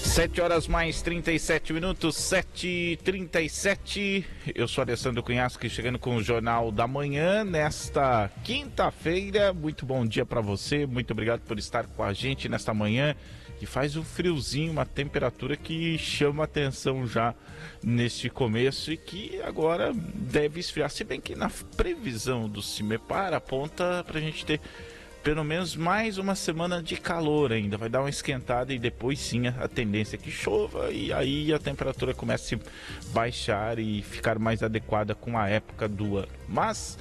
7 horas mais 37 minutos, 7h37. Eu sou Alessandro Cunhasque, chegando com o Jornal da Manhã nesta quinta-feira. Muito bom dia para você, muito obrigado por estar com a gente nesta manhã. Que faz um friozinho, uma temperatura que chama atenção já neste começo e que agora deve esfriar. Se bem que na previsão do CIMEPAR aponta para a gente ter pelo menos mais uma semana de calor ainda. Vai dar uma esquentada e depois sim a tendência é que chova e aí a temperatura começa a baixar e ficar mais adequada com a época do ano. Mas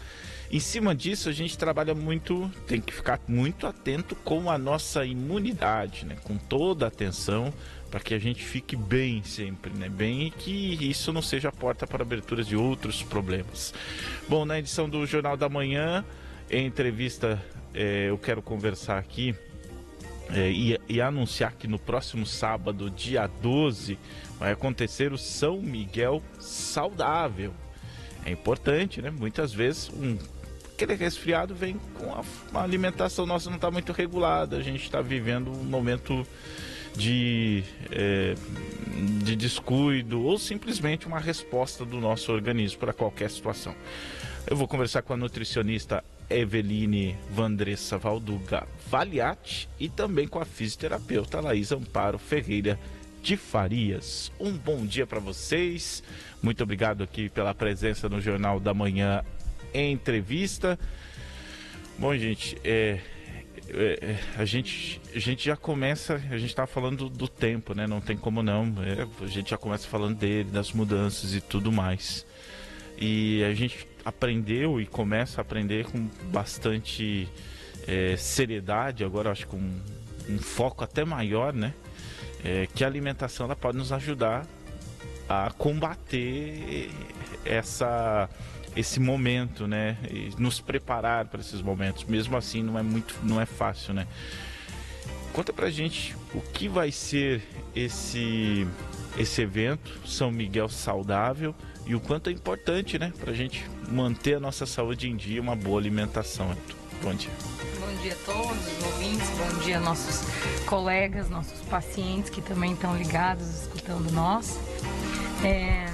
em cima disso a gente trabalha muito, tem que ficar muito atento com a nossa imunidade, né? Com toda a atenção para que a gente fique bem sempre, né? Bem e que isso não seja a porta para aberturas de outros problemas. Bom, na edição do Jornal da Manhã, em entrevista, eu quero conversar aqui e anunciar que no próximo sábado, dia 12, vai acontecer o São Miguel Saudável. É importante, né? Muitas vezes aquele resfriado vem com uma alimentação nossa não está muito regulada. A gente está vivendo um momento de descuido ou simplesmente uma resposta do nosso organismo para qualquer situação. Eu vou conversar com a nutricionista Eveline Vandressa Valduga Valiati e também com a fisioterapeuta Laís Amparo Ferreira de Farias. Um bom dia para vocês. Muito obrigado aqui pela presença no Jornal da Manhã em entrevista. Bom, gente, a gente já começa, a gente está falando do tempo, né? Não tem como não. A gente já começa falando dele, das mudanças e tudo mais. E a gente aprendeu e começa a aprender com bastante seriedade, agora acho que com um foco até maior, né? Que a alimentação ela pode nos ajudar a combater esse momento, né? E nos preparar para esses momentos. Mesmo assim, não é fácil, né? Conta pra gente o que vai ser esse evento, São Miguel Saudável, e o quanto é importante, né? Pra gente manter a nossa saúde em dia, uma boa alimentação. Bom dia. Bom dia a todos os ouvintes, bom dia nossos colegas, nossos pacientes que também estão ligados, escutando nós. É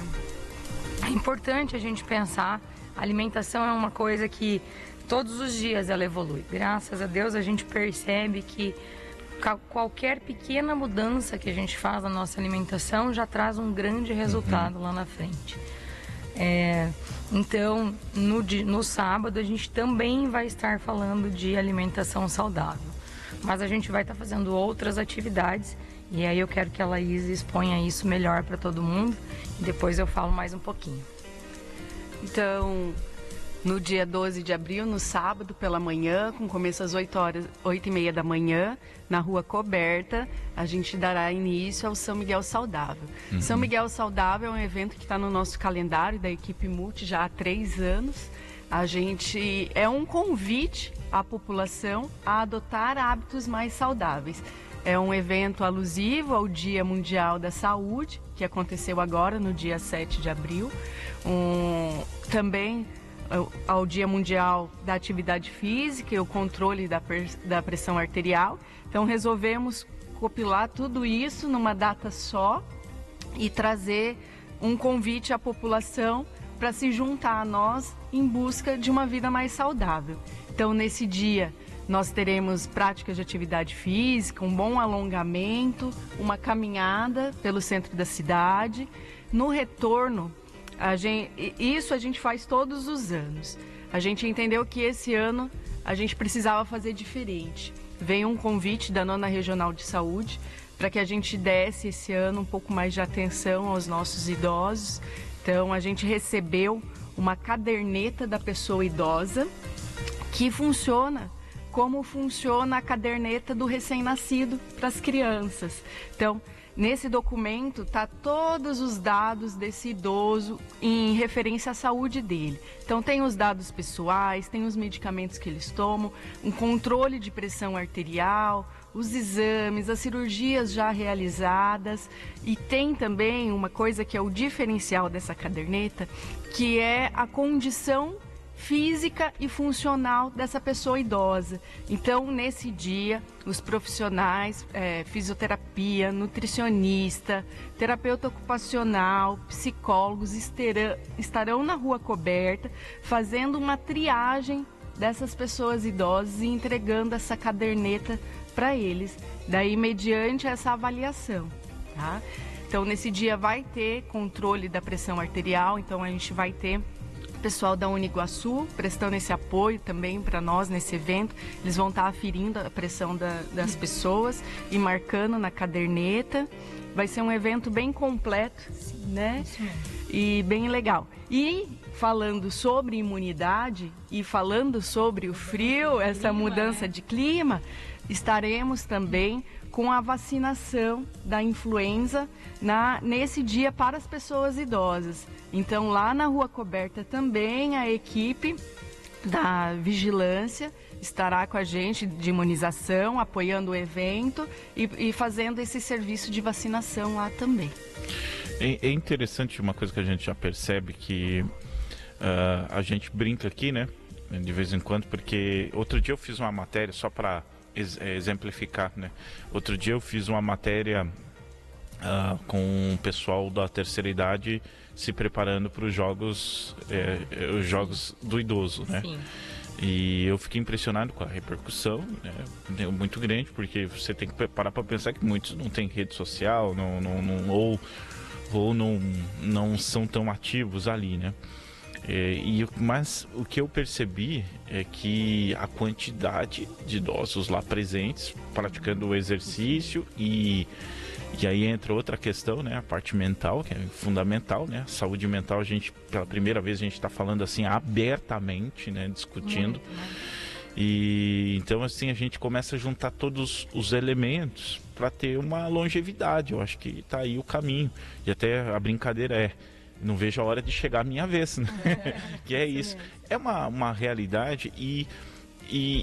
importante a gente pensar, a alimentação é uma coisa que todos os dias ela evolui. Graças a Deus a gente percebe que qualquer pequena mudança que a gente faz na nossa alimentação já traz um grande resultado lá na frente. Então, no sábado a gente também vai estar falando de alimentação saudável, mas a gente vai estar fazendo outras atividades e aí eu quero que a Laís exponha isso melhor para todo mundo e depois eu falo mais um pouquinho. Então, no dia 12 de abril, no sábado pela manhã, com começo às 8h30 da manhã, na Rua Coberta, a gente dará início ao São Miguel Saudável. São Miguel Saudável é um evento que está no nosso calendário da equipe Multi já há 3 anos. É um convite à população a adotar hábitos mais saudáveis. É um evento alusivo ao Dia Mundial da Saúde, que aconteceu agora no dia 7 de abril. Também ao Dia Mundial da Atividade Física e o controle da pressão arterial. Então resolvemos compilar tudo isso numa data só e trazer um convite à população para se juntar a nós em busca de uma vida mais saudável. Então nesse dia nós teremos práticas de atividade física, um bom alongamento, uma caminhada pelo centro da cidade. No retorno, isso a gente faz todos os anos. A gente entendeu que esse ano a gente precisava fazer diferente. Veio um convite da 9ª Regional de Saúde para que a gente desse esse ano um pouco mais de atenção aos nossos idosos. Então a gente recebeu uma caderneta da pessoa idosa que funciona como funciona a caderneta do recém-nascido para as crianças. Então, nesse documento está todos os dados desse idoso em referência à saúde dele. Então tem os dados pessoais, tem os medicamentos que eles tomam, um controle de pressão arterial, os exames, as cirurgias já realizadas, e tem também uma coisa que é o diferencial dessa caderneta, que é a condição física e funcional dessa pessoa idosa. Então, nesse dia, os profissionais, fisioterapia, nutricionista, terapeuta ocupacional, psicólogos estarão na rua coberta fazendo uma triagem dessas pessoas idosas e entregando essa caderneta para eles, daí mediante essa avaliação, tá? Então, nesse dia vai ter controle da pressão arterial, então a gente vai ter pessoal da Uniguaçu prestando esse apoio também para nós nesse evento. Eles vão estar aferindo a pressão das pessoas e marcando na caderneta. Vai ser um evento bem completo, né? Isso mesmo. E bem legal. E falando sobre imunidade e falando sobre o frio, essa mudança de clima, estaremos também com a vacinação da influenza nesse dia para as pessoas idosas. Então, lá na Rua Coberta também a equipe da vigilância estará com a gente de imunização, apoiando o evento e fazendo esse serviço de vacinação lá também. É interessante uma coisa que a gente já percebe que a gente brinca aqui, né? De vez em quando, porque outro dia eu fiz uma matéria só para exemplificar, né? Outro dia eu fiz uma matéria com o pessoal da terceira idade se preparando para os jogos do idoso, né? Sim. E eu fiquei impressionado com a repercussão, né? Muito grande, porque você tem que parar para pensar que muitos não têm rede social, ou não são tão ativos ali, né? Mas o que eu percebi é que a quantidade de idosos lá presentes praticando o exercício e aí entra outra questão, né? A parte mental, que é fundamental, né? A saúde mental, a gente, pela primeira vez, a gente está falando assim abertamente, né? Discutindo. E então assim a gente começa a juntar todos os elementos para ter uma longevidade. Eu acho que está aí o caminho. E até a brincadeira não vejo a hora de chegar a minha vez, né? Que é isso. É uma realidade e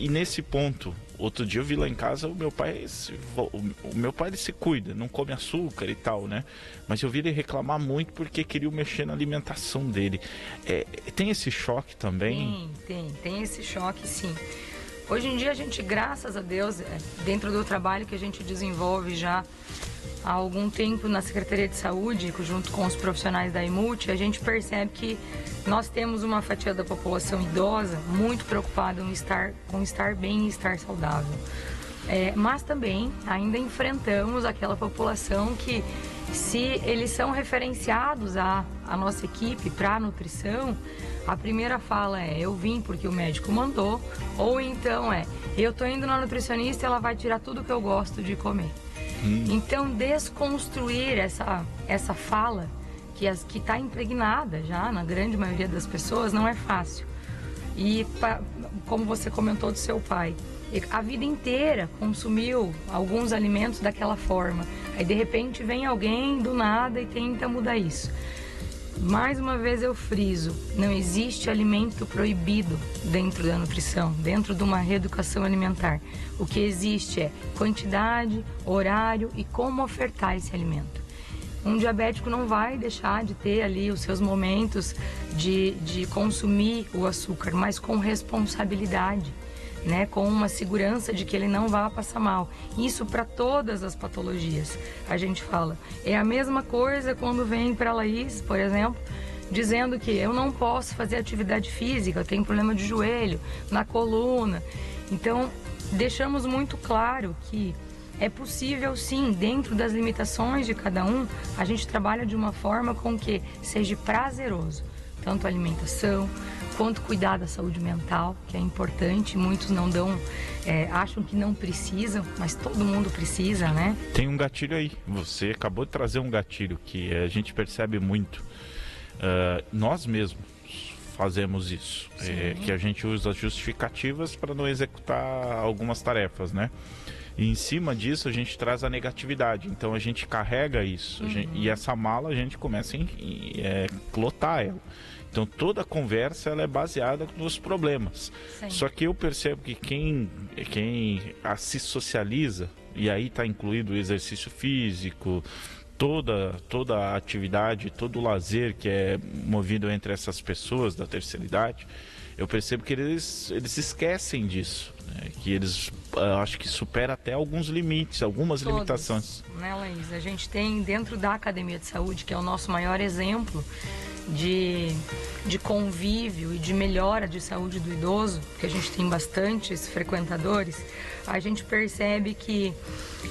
nesse ponto, outro dia eu vi lá em casa o meu pai ele se cuida, não come açúcar e tal, né? Mas eu vi ele reclamar muito porque queria mexer na alimentação dele. Tem esse choque também? Tem esse choque, sim. Hoje em dia a gente, graças a Deus, dentro do trabalho que a gente desenvolve já há algum tempo na Secretaria de Saúde, junto com os profissionais da IMUT, a gente percebe que nós temos uma fatia da população idosa muito preocupada com estar bem e estar saudável. Mas também ainda enfrentamos aquela população que, se eles são referenciados à nossa equipe para a nutrição, a primeira fala eu vim porque o médico mandou, ou então eu tô indo na nutricionista e ela vai tirar tudo que eu gosto de comer. Então, desconstruir essa fala que está impregnada já na grande maioria das pessoas não é fácil. E como você comentou do seu pai, a vida inteira consumiu alguns alimentos daquela forma. Aí de repente vem alguém do nada e tenta mudar isso. Mais uma vez eu friso, não existe alimento proibido dentro da nutrição, dentro de uma reeducação alimentar. O que existe é quantidade, horário e como ofertar esse alimento. Um diabético não vai deixar de ter ali os seus momentos de consumir o açúcar, mas com responsabilidade, né? Com uma segurança de que ele não vai passar mal. Isso para todas as patologias. A gente fala, é a mesma coisa quando vem para a Laís, por exemplo, dizendo que eu não posso fazer atividade física, eu tenho problema de joelho, na coluna. Então, deixamos muito claro que é possível sim, dentro das limitações de cada um, a gente trabalha de uma forma com que seja prazeroso, tanto a alimentação, quanto cuidar da saúde mental, que é importante. Muitos não acham que não precisam, mas todo mundo precisa, né? Tem um gatilho aí, você acabou de trazer um gatilho que a gente percebe muito. Nós mesmos fazemos isso, que a gente usa justificativas para não executar algumas tarefas, né? E em cima disso a gente traz a negatividade, então a gente carrega isso, e essa mala a gente começa a lotar ela. Então toda a conversa ela é baseada nos problemas. Sim. Só que eu percebo que quem se socializa, e aí está incluído o exercício físico, toda a atividade, todo o lazer que é movido entre essas pessoas da terceira idade, eu percebo que eles esquecem disso, né? Que eles, acho que supera até alguns limites, algumas limitações. Né, Laís? A gente tem dentro da Academia de Saúde, que é o nosso maior exemplo de convívio e de melhora de saúde do idoso, que a gente tem bastantes frequentadores, a gente percebe que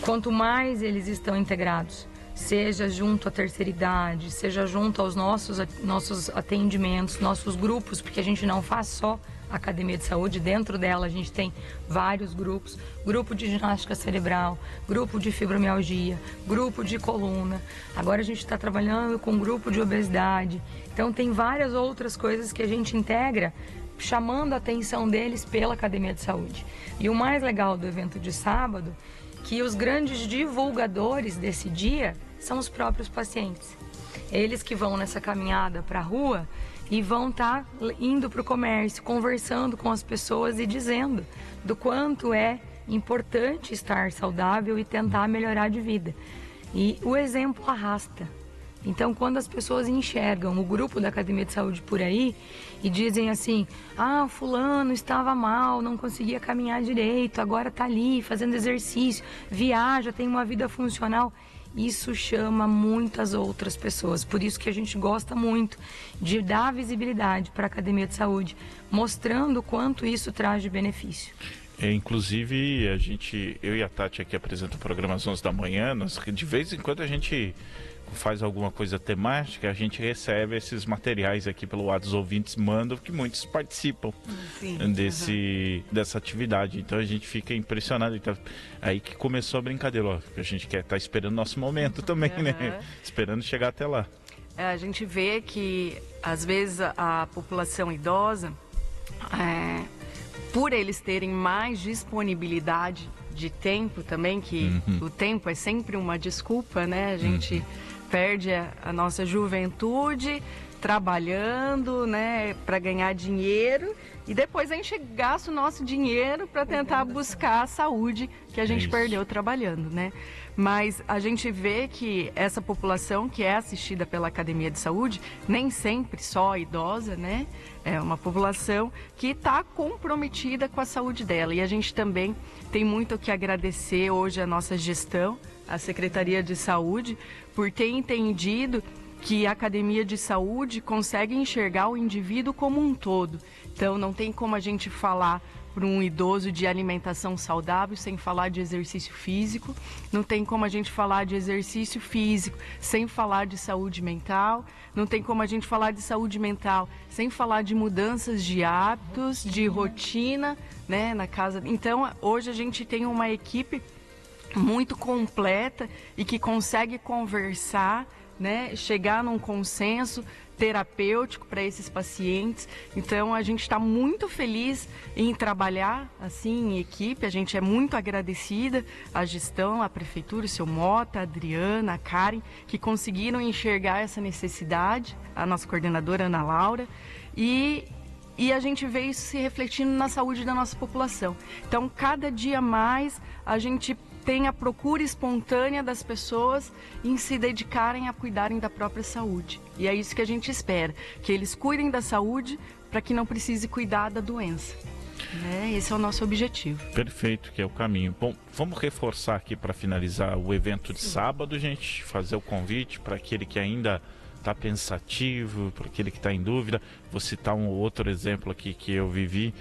quanto mais eles estão integrados, seja junto à terceira idade, seja junto aos nossos atendimentos, nossos grupos, porque a gente não faz só Academia de Saúde, dentro dela a gente tem vários grupos, grupo de ginástica cerebral, grupo de fibromialgia, grupo de coluna, agora a gente está trabalhando com grupo de obesidade, então tem várias outras coisas que a gente integra, chamando a atenção deles pela Academia de Saúde. E o mais legal do evento de sábado, que os grandes divulgadores desse dia são os próprios pacientes. Eles que vão nessa caminhada para a rua e vão estar indo para o comércio, conversando com as pessoas e dizendo do quanto é importante estar saudável e tentar melhorar de vida. E o exemplo arrasta. Então, quando as pessoas enxergam o grupo da Academia de Saúde por aí e dizem assim, fulano estava mal, não conseguia caminhar direito, agora está ali fazendo exercício, viaja, tem uma vida funcional, isso chama muitas outras pessoas. Por isso que a gente gosta muito de dar visibilidade para a Academia de Saúde, mostrando o quanto isso traz de benefício. Inclusive, eu e a Tati aqui apresentam o programa às 11 da manhã, de vez em quando a gente faz alguma coisa temática, a gente recebe esses materiais aqui pelo WhatsApp, os ouvintes mandam, que muitos participam dessa atividade. Então a gente fica impressionado. Então, aí que começou a brincadeira, ó, que a gente quer estar esperando nosso momento também, né? Esperando chegar até lá. A gente vê que, às vezes, a população idosa, por eles terem mais disponibilidade de tempo também, que o tempo é sempre uma desculpa, né? A gente perde a nossa juventude trabalhando, né, para ganhar dinheiro, e depois a gente gasta o nosso dinheiro para tentar buscar a saúde que a gente perdeu trabalhando, né? Mas a gente vê que essa população que é assistida pela Academia de Saúde, nem sempre só idosa, né? É uma população que está comprometida com a saúde dela. E a gente também tem muito que agradecer hoje a nossa gestão, a Secretaria de Saúde, por ter entendido que a Academia de Saúde consegue enxergar o indivíduo como um todo. Então, não tem como a gente falar para um idoso de alimentação saudável sem falar de exercício físico, não tem como a gente falar de exercício físico sem falar de saúde mental, não tem como a gente falar de saúde mental sem falar de mudanças de hábitos, de rotina, né, na casa. Então, hoje a gente tem uma equipe muito completa e que consegue conversar, né, chegar num consenso terapêutico para esses pacientes. Então a gente está muito feliz em trabalhar assim em equipe, a gente é muito agradecida à gestão, à prefeitura, o seu Mota, a Adriana, a Karen, que conseguiram enxergar essa necessidade, a nossa coordenadora Ana Laura, e a gente vê isso se refletindo na saúde da nossa população. Então cada dia mais a gente tem a procura espontânea das pessoas em se dedicarem a cuidarem da própria saúde. E é isso que a gente espera, que eles cuidem da saúde para que não precise cuidar da doença. Né? Esse é o nosso objetivo. Perfeito, que é o caminho. Bom, vamos reforçar aqui para finalizar o evento de sábado, gente, fazer o convite para aquele que ainda está pensativo, para aquele que está em dúvida. Vou citar um outro exemplo aqui que eu vivi.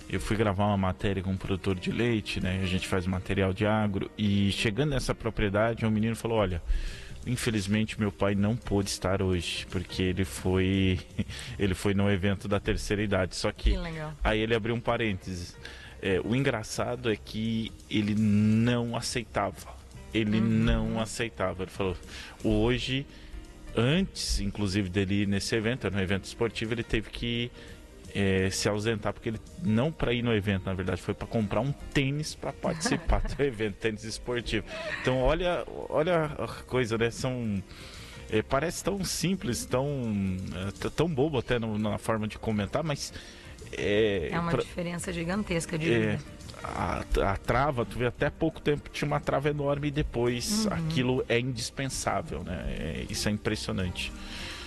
Eu fui gravar uma matéria com um produtor de leite, né? A gente faz material de agro, e chegando nessa propriedade, um menino falou, olha, infelizmente meu pai não pôde estar hoje, porque ele foi no evento da terceira idade. Só que aí ele abriu um parênteses. O engraçado é que ele não aceitava. Ele não aceitava. Ele falou, hoje, antes inclusive dele ir nesse evento, era um evento esportivo, ele teve que se ausentar, porque ele não para ir no evento, na verdade, foi para comprar um tênis para participar do evento, tênis esportivo. Então olha a coisa, né? Parece tão simples, tão bobo até na forma de comentar, mas é uma diferença gigantesca de vida. A trava, tu vê, até pouco tempo tinha uma trava enorme, e depois aquilo é indispensável, né? Isso é impressionante.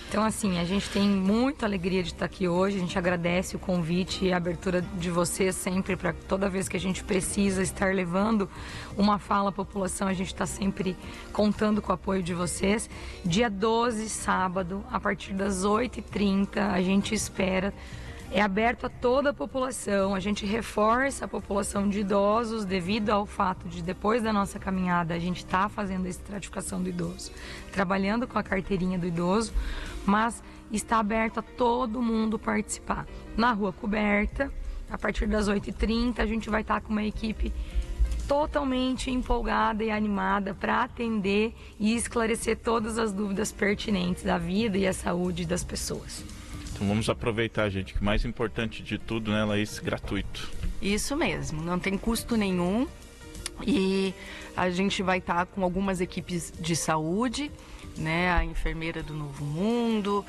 Então, assim, a gente tem muita alegria de estar aqui hoje, a gente agradece o convite e a abertura de vocês sempre, para toda vez que a gente precisa estar levando uma fala à população, a gente está sempre contando com o apoio de vocês. Dia 12, sábado, a partir das 8h30, a gente espera. É aberto a toda a população, a gente reforça a população de idosos devido ao fato de, depois da nossa caminhada, a gente está fazendo a estratificação do idoso, trabalhando com a carteirinha do idoso, mas está aberto a todo mundo participar. Na Rua Coberta, a partir das 8h30, a gente vai estar com uma equipe totalmente empolgada e animada para atender e esclarecer todas as dúvidas pertinentes da vida e à saúde das pessoas. Então vamos aproveitar, gente, que o mais importante de tudo, né, Laís, gratuito. Isso mesmo, não tem custo nenhum e a gente vai estar com algumas equipes de saúde, né, a enfermeira do Novo Mundo,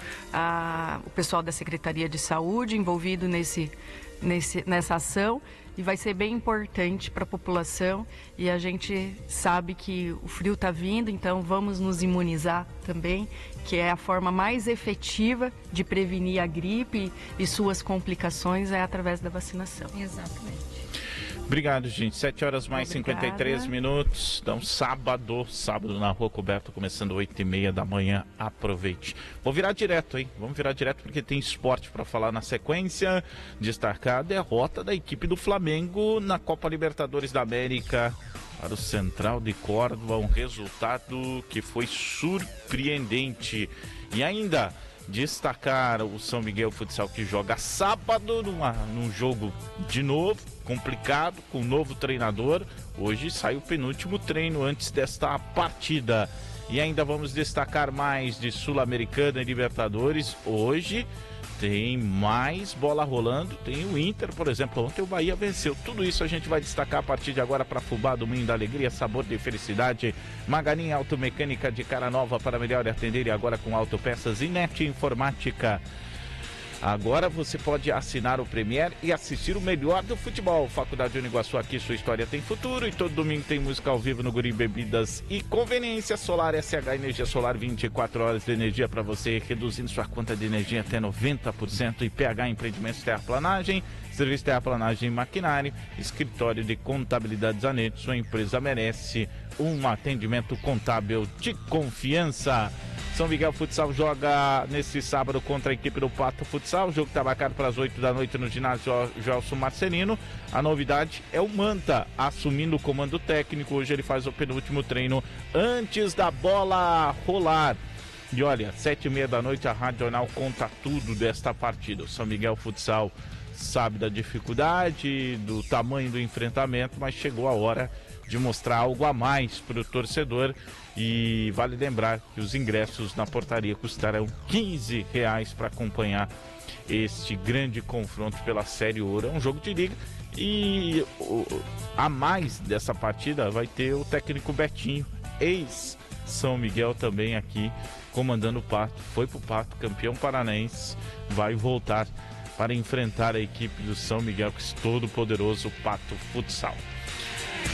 o pessoal da Secretaria de Saúde envolvido nessa ação, e vai ser bem importante para a população, e a gente sabe que o frio está vindo, então vamos nos imunizar também, que é a forma mais efetiva de prevenir a gripe e suas complicações é através da vacinação. Exatamente. Obrigado, gente. 7 horas mais 53 minutos. Então, sábado na Rua Coberta, começando 8h30 da manhã. Aproveite. Vou virar direto, hein? Vamos virar direto porque tem esporte para falar na sequência. Destacar a derrota da equipe do Flamengo na Copa Libertadores da América para o Central de Córdoba. Um resultado que foi surpreendente. E ainda destacar o São Miguel Futsal, que joga sábado num jogo de novo, complicado, com um novo treinador. Hoje sai o penúltimo treino antes desta partida. E ainda vamos destacar mais de Sul-Americana e Libertadores. Hoje tem mais bola rolando, tem o Inter, por exemplo, ontem o Bahia venceu. Tudo isso a gente vai destacar a partir de agora para Fubá, domingo da alegria, sabor de felicidade. Maganin Automecânica de cara nova para melhor atender, e agora com autopeças e Net Informática. Agora você pode assinar o Premier e assistir o melhor do futebol. Faculdade Uniguaçu, aqui sua história tem futuro. E todo domingo tem música ao vivo no Guri Bebidas e Conveniência Solar SH Energia Solar, 24 horas de energia para você, reduzindo sua conta de energia até 90%. E PH Empreendimentos Terraplanagem, serviço terraplanagem e maquinário, escritório de contabilidade Zanetti. Sua empresa merece um atendimento contábil de confiança. São Miguel Futsal joga nesse sábado contra a equipe do Pato Futsal. O jogo está marcado para as 8 da noite no ginásio Gelson Marcelino. A novidade é o Manta assumindo o comando técnico. Hoje ele faz o penúltimo treino antes da bola rolar. E olha, 7h30 da noite a Rádio Jornal conta tudo desta partida. O São Miguel Futsal sabe da dificuldade, do tamanho do enfrentamento, mas chegou a hora de mostrar algo a mais para o torcedor. E vale lembrar que os ingressos na portaria custarão R$15 para acompanhar este grande confronto pela Série Ouro. É um jogo de liga e a mais dessa partida vai ter o técnico Betinho, ex-São Miguel, também aqui comandando o Pato. Foi pro Pato, campeão paranaense, vai voltar para enfrentar a equipe do São Miguel, que é todo poderoso Pato Futsal.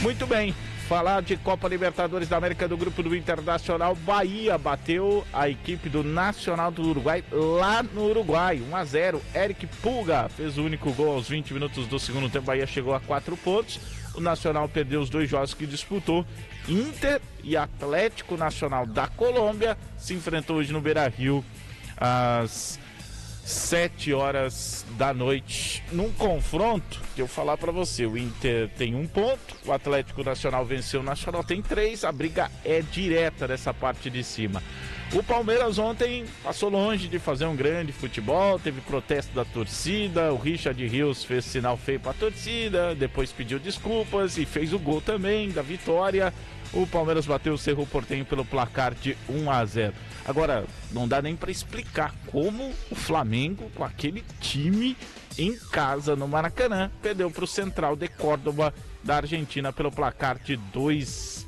Muito bem. Falar de Copa Libertadores da América do grupo do Internacional. Bahia bateu a equipe do Nacional do Uruguai lá no Uruguai, 1-0. Eric Pulga fez o único gol aos 20 minutos do segundo tempo. Bahia chegou a 4 pontos. O Nacional perdeu os 2 jogos que disputou. Inter e Atlético Nacional da Colômbia se enfrentou hoje no Beira-Rio às 7 horas da noite, num confronto que eu falar para você. O Inter tem 1 ponto, o Atlético Nacional venceu, o Nacional tem 3, a briga é direta dessa parte de cima. O Palmeiras ontem passou longe de fazer um grande futebol, teve protesto da torcida, o Richard Rios fez sinal feio para a torcida, depois pediu desculpas e fez o gol também da vitória. O Palmeiras bateu o Cerro Porteño pelo placar de 1-0. Agora, não dá nem para explicar como o Flamengo, com aquele time em casa no Maracanã, perdeu para o Central de Córdoba da Argentina pelo placar de 2-1.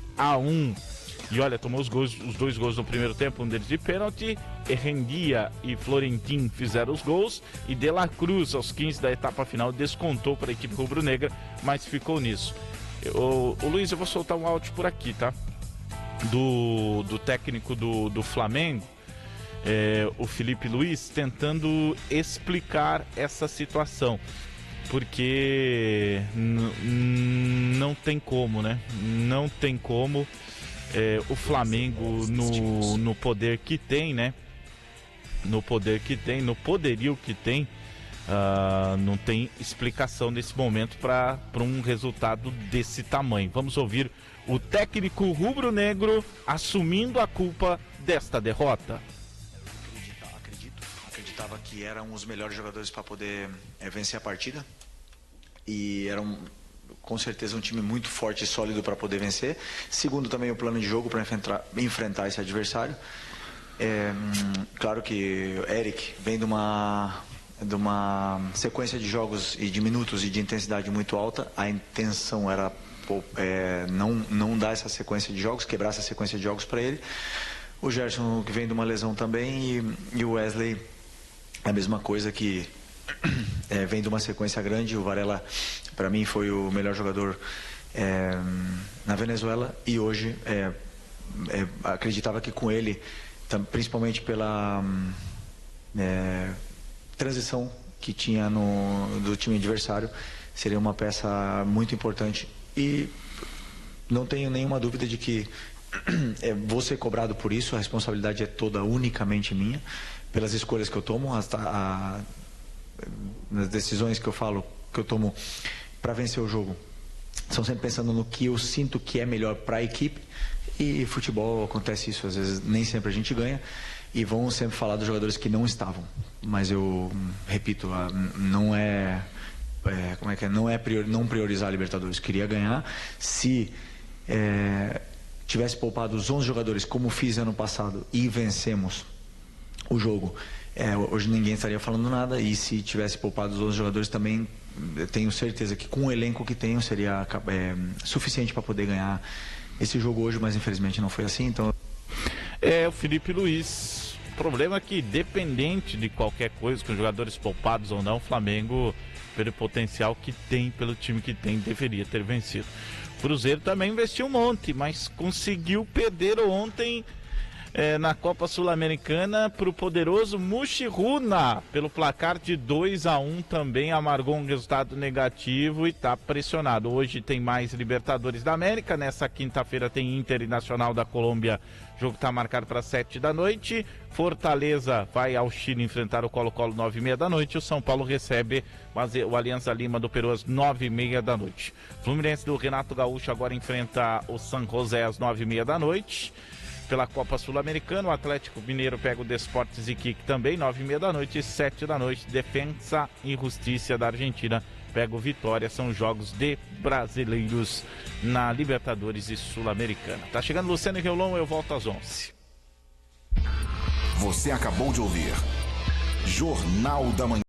E olha, tomou os 2 gols no primeiro tempo, um deles de pênalti. Errendia e Florentin fizeram os gols. E De La Cruz, aos 15 da etapa final, descontou para a equipe rubro-negra, mas ficou nisso. O Luiz, eu vou soltar um áudio por aqui, tá? Do técnico do Flamengo, o Felipe Luiz tentando explicar essa situação, porque não tem como, né? Não tem como. O Flamengo no poder que tem, né? No poderio que tem, não tem explicação nesse momento para um resultado desse tamanho. Vamos ouvir o técnico rubro-negro assumindo a culpa desta derrota. Acreditava que eram os melhores jogadores para poder vencer a partida, e eram com certeza um time muito forte e sólido para poder vencer. Segundo, também o plano de jogo para enfrentar esse adversário. Claro que o Eric vem de uma sequência de jogos e de minutos e de intensidade muito alta. A intenção era não dar essa sequência de jogos, quebrar essa sequência de jogos para ele. O Gerson, que vem de uma lesão também, e o Wesley, a mesma coisa, que vem de uma sequência grande. O Varela, para mim, foi o melhor jogador na Venezuela, e hoje acreditava que com ele, principalmente pela transição que tinha do time adversário, seria uma peça muito importante. E não tenho nenhuma dúvida de que vou ser cobrado por isso. A responsabilidade é toda unicamente minha, pelas escolhas que eu tomo, nas decisões que eu tomo para vencer o jogo. São sempre pensando no que eu sinto que é melhor para a equipe, e futebol acontece isso, às vezes nem sempre a gente ganha, e vão sempre falar dos jogadores que não estavam, mas eu repito, não é não priorizar a Libertadores. Queria ganhar. Se tivesse poupado os 11 jogadores como fiz ano passado e vencemos o jogo, hoje ninguém estaria falando nada. E se tivesse poupado os 11 jogadores também, eu tenho certeza que com o elenco que tenho seria suficiente para poder ganhar esse jogo hoje, mas infelizmente não foi assim. Então o Felipe Luiz. O problema é que, dependente de qualquer coisa, com jogadores poupados ou não, o Flamengo, pelo potencial que tem, pelo time que tem, deveria ter vencido. O Cruzeiro também investiu um monte, mas conseguiu perder ontem na Copa Sul-Americana para o poderoso Muxiruna, pelo placar de 2-1, também amargou um resultado negativo e está pressionado. Hoje tem mais Libertadores da América, nessa quinta-feira tem Internacional da Colômbia, o jogo está marcado para 7 da noite. Fortaleza vai ao Chile enfrentar o Colo-Colo 9h30 da noite. O São Paulo recebe o Alianza Lima do Peru às 9h30 da noite. Fluminense do Renato Gaúcho agora enfrenta o San José às 9h30 da noite. Pela Copa Sul-Americana, o Atlético Mineiro pega o Desportes Iquique também, 9h30 da noite, e 7 da noite, Defensa e Justiça da Argentina pega o Vitória. São jogos de brasileiros na Libertadores e Sul-Americana. Tá chegando Luciano e Reolon, eu volto às 11h. Você acabou de ouvir Jornal da Manhã.